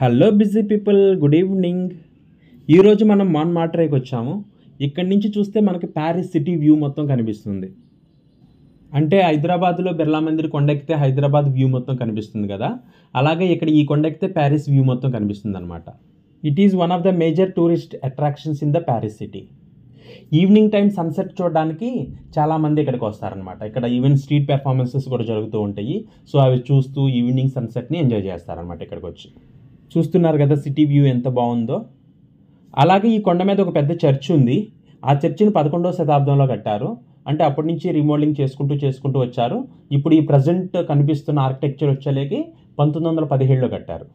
Hello busy people, good evening. ఈరోజు మనం మాంమార్ట్రేకి వచ్చాము. ఇక్కడి నుంచి చూస్తే మనకి ప్యారిస్ సిటీ వ్యూ మొత్తం కనిపిస్తుంది. అంటే హైదరాబాద్లో బిర్లా మందిర్ కొండెక్కితే హైదరాబాద్ వ్యూ మొత్తం కనిపిస్తుంది కదా, అలాగే ఇక్కడ ఈ కొండెక్కితే ప్యారిస్ వ్యూ మొత్తం కనిపిస్తుంది అనమాట. It is one of the major tourist attractions in the Paris city. Evening time sunset చూడడానికి చాలామంది ఇక్కడికి వస్తారనమాట. ఇక్కడ ఈవెన్ స్ట్రీట్ పెర్ఫార్మెన్సెస్ కూడా జరుగుతూ ఉంటాయి. సో అవి చూస్తూ ఈవినింగ్ సన్సెట్ని ఎంజాయ్ చేస్తారనమాట ఇక్కడికి వచ్చి. చూస్తున్నారు కదా సిటీ వ్యూ ఎంత బాగుందో. అలాగే ఈ కొండ మీద ఒక పెద్ద చర్చ్ ఉంది. ఆ చర్చిని 11వ శతాబ్దంలో కట్టారు. అంటే అప్పటి నుంచి రీమోడలింగ్ చేసుకుంటూ వచ్చారు. ఇప్పుడు ఈ ప్రజెంట్ కనిపిస్తున్న ఆర్కిటెక్చర్ వచ్చేలేకి 1917లో కట్టారు.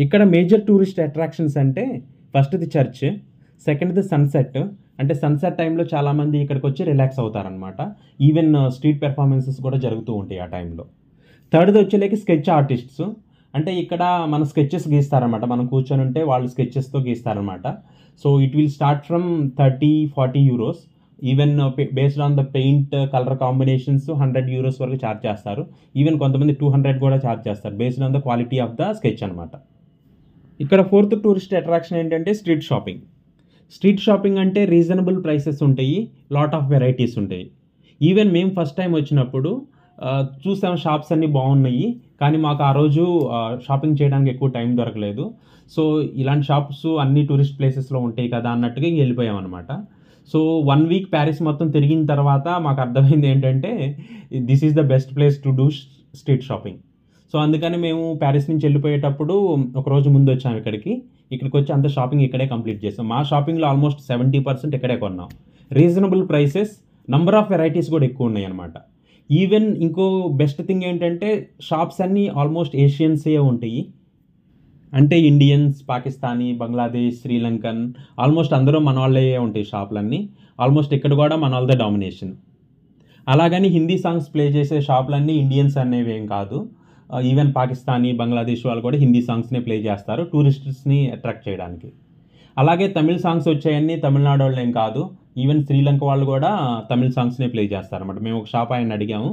ఇక్కడ మేజర్ టూరిస్ట్ అట్రాక్షన్స్ అంటే ఫస్ట్ది చర్చ్, సెకండ్ది సన్సెట్. అంటే సన్సెట్ టైంలో చాలామంది ఇక్కడికి వచ్చి రిలాక్స్ అవుతారనమాట. ఈవెన్ స్ట్రీట్ పెర్ఫార్మెన్సెస్ కూడా జరుగుతూ ఉంటాయి ఆ టైంలో. థర్డ్ది వచ్చేలేకి స్కెచ్ ఆర్టిస్ట్స్. అంటే ఇక్కడ మన స్కెచెస్ గీస్తారనమాట. మనం కూర్చొని ఉంటే వాళ్ళు స్కెచెస్తో గీస్తారనమాట. So it will start from 30-40 euros. Even based on the paint colour combinations 100 euros వరకు ఛార్జ్ చేస్తారు. ఈవెన్ కొంతమంది 200 కూడా ఛార్జ్ చేస్తారు based on the quality of the sketch అనమాట. ఇక్కడ ఫోర్త్ టూరిస్ట్ అట్రాక్షన్ ఏంటంటే స్ట్రీట్ షాపింగ్. స్ట్రీట్ షాపింగ్ అంటే reasonable prices ఉంటాయి, లాట్ ఆఫ్ వెరైటీస్ ఉంటాయి. ఈవెన్ మేము ఫస్ట్ టైం వచ్చినప్పుడు చూసాం షాప్స్ అన్నీ బాగున్నాయి, కానీ మాకు ఆ రోజు షాపింగ్ చేయడానికి ఎక్కువ టైం దొరకలేదు. సో ఇలాంటి షాప్స్ అన్ని టూరిస్ట్ ప్లేసెస్లో ఉంటాయి కదా అన్నట్టుగా వెళ్ళిపోయాం అనమాట. సో 1 వీక్ ప్యారిస్ మొత్తం తిరిగిన తర్వాత మాకు అర్థమైంది ఏంటంటే this is the best place to do street shopping. So అందుకని మేము ప్యారిస్ నుంచి వెళ్ళిపోయేటప్పుడు ఒకరోజు ముందు వచ్చాము ఇక్కడికి వచ్చి అంత షాపింగ్ ఇక్కడే కంప్లీట్ చేసాం. మా షాపింగ్లో ఆల్మోస్ట్ 70% ఇక్కడే కొన్నాం. Reasonable prices, number of varieties కూడా ఎక్కువ ఉన్నాయి అనమాట. ఈవెన్ ఇంకో బెస్ట్ థింగ్ ఏంటంటే షాప్స్ అన్నీ ఆల్మోస్ట్ ఏషియన్సే ఉంటాయి. అంటే Indians, Pakistani, Bangladesh, Sri Lankan almost అందరూ మన వాళ్ళే ఉంటాయి షాపులన్నీ. ఆల్మోస్ట్ ఇక్కడ కూడా మన వాళ్ళదే డామినేషన్. అలాగని హిందీ సాంగ్స్ ప్లే చేసే షాపులన్నీ ఇండియన్స్ అనేవి ఏం కాదు. ఈవెన్ పాకిస్తానీ, బంగ్లాదేశ్ వాళ్ళు కూడా హిందీ సాంగ్స్నే ప్లే చేస్తారు టూరిస్ట్స్ని అట్రాక్ట్ చేయడానికి. అలాగే తమిళ్ సాంగ్స్ వచ్చాయన్నీ తమిళనాడు వాళ్ళు ఏం కాదు. ఈవెన్ శ్రీలంక వాళ్ళు కూడా తమిళ్ సాంగ్స్నే ప్లే చేస్తారన్నమాట. మేము ఒక షాప్ ఆయన అడిగాము,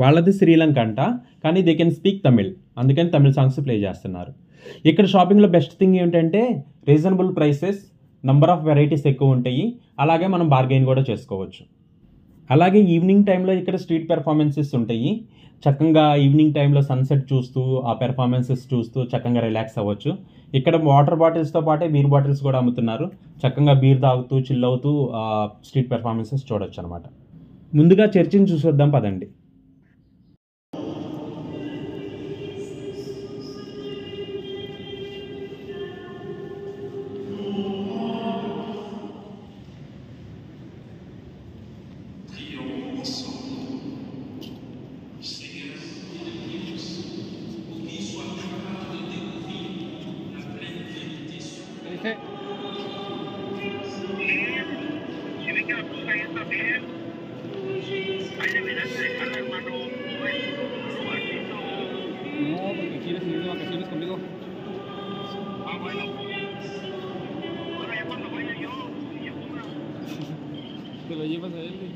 వాళ్ళది శ్రీలంక అంట, కానీ దే కెన్ స్పీక్ తమిళ్, అందుకని తమిళ్ సాంగ్స్ ప్లే చేస్తున్నారు. ఇక్కడ షాపింగ్లో బెస్ట్ థింగ్ ఏంటంటే reasonable prices, number of varieties ఎక్కువ ఉంటాయి, అలాగే మనం బార్గెయిన్ కూడా చేసుకోవచ్చు. అలాగే ఈవినింగ్ టైంలో ఇక్కడ స్ట్రీట్ పెర్ఫార్మెన్సెస్ ఉంటాయి. చక్కగా ఈవినింగ్ టైంలో సన్సెట్ చూస్తూ ఆ పెర్ఫార్మెన్సెస్ చూస్తూ చక్కగా రిలాక్స్ అవ్వచ్చు. ఇక్కడ వాటర్ బాటిల్స్తో పాటే బీర్ బాటిల్స్ కూడా అమ్ముతున్నారు. చక్కగా బీర్ తాగుతూ చిల్ అవుతూ స్ట్రీట్ పెర్ఫార్మెన్సెస్ చూడొచ్చు అనమాట. ముందుగా చర్చిని చూసొద్దాం పదండి. No, porque quieres ir de vacaciones conmigo. Ah, bueno. Ahora ya cuando vaya yo, te lo llevas a él, güey.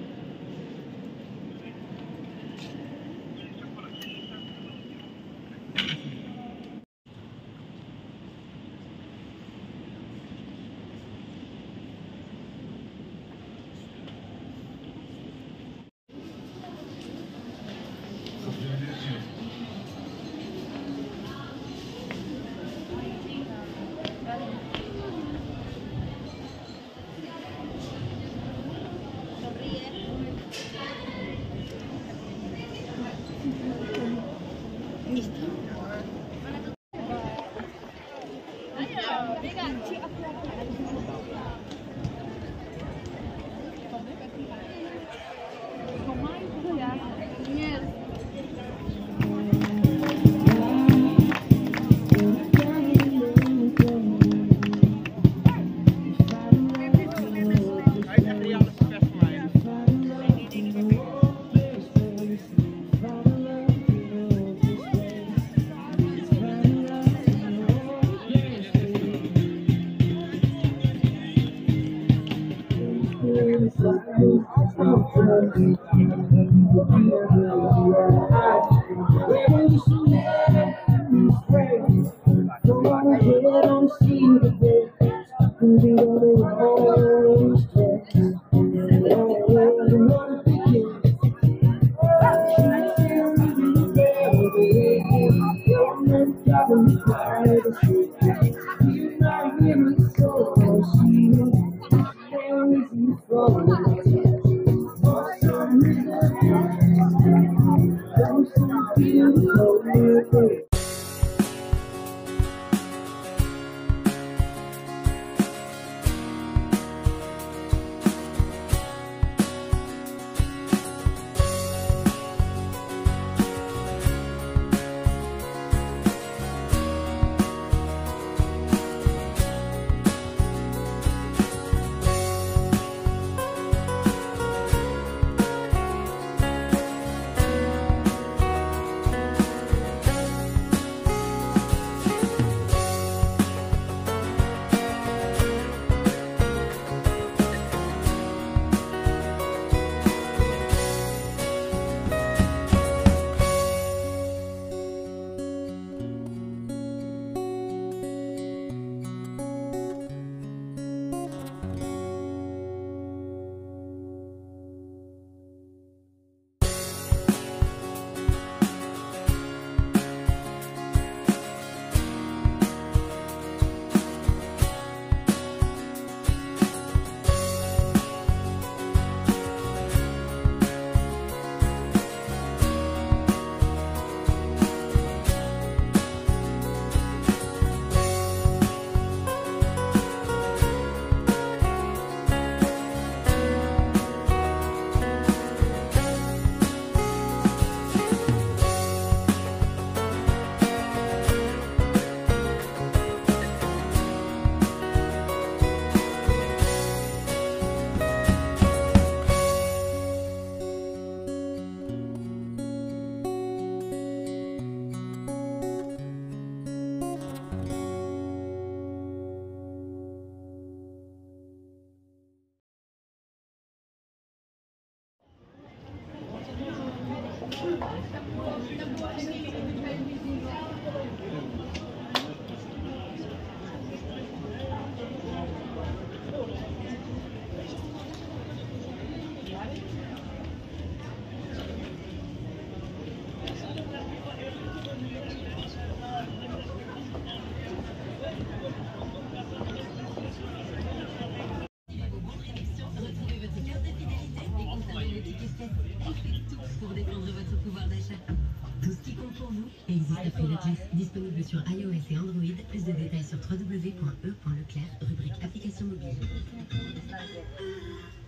Disponible sur iOS et Android. Plus de détails sur www.e.leclerc, rubrique application mobile.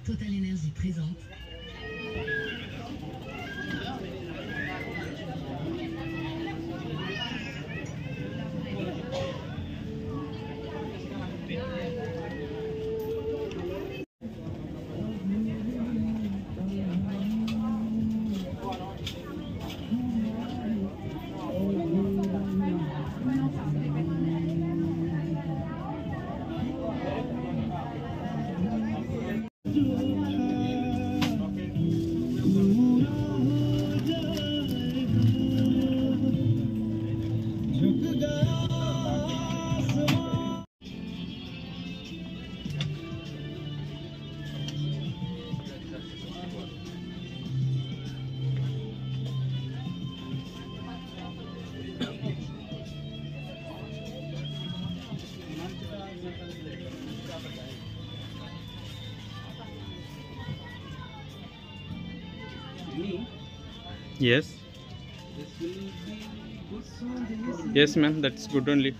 Total Énergie présente. Yes. Yes, ma'am. That's good only.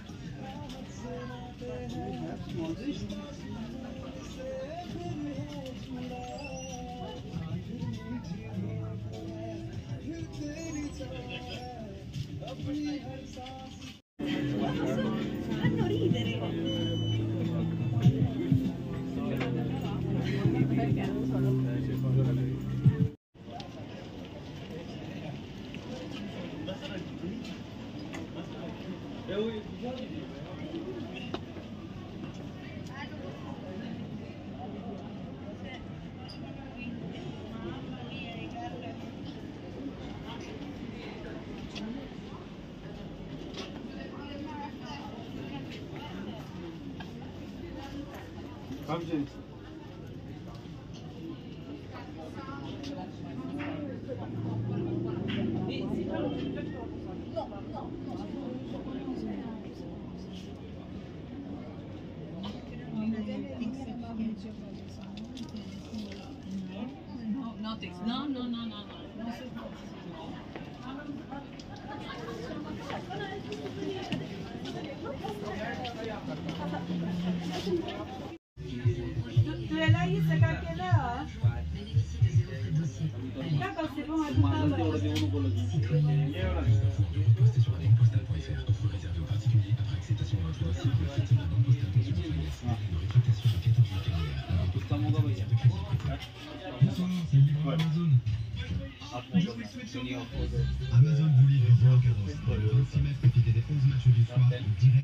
Tu es là, c'est à quelle heure? D'accord, c'est bon, à tout à l'heure. Amazon vous livre vos cadeaux. Proximette profitez des 11 matchs du soir en direct.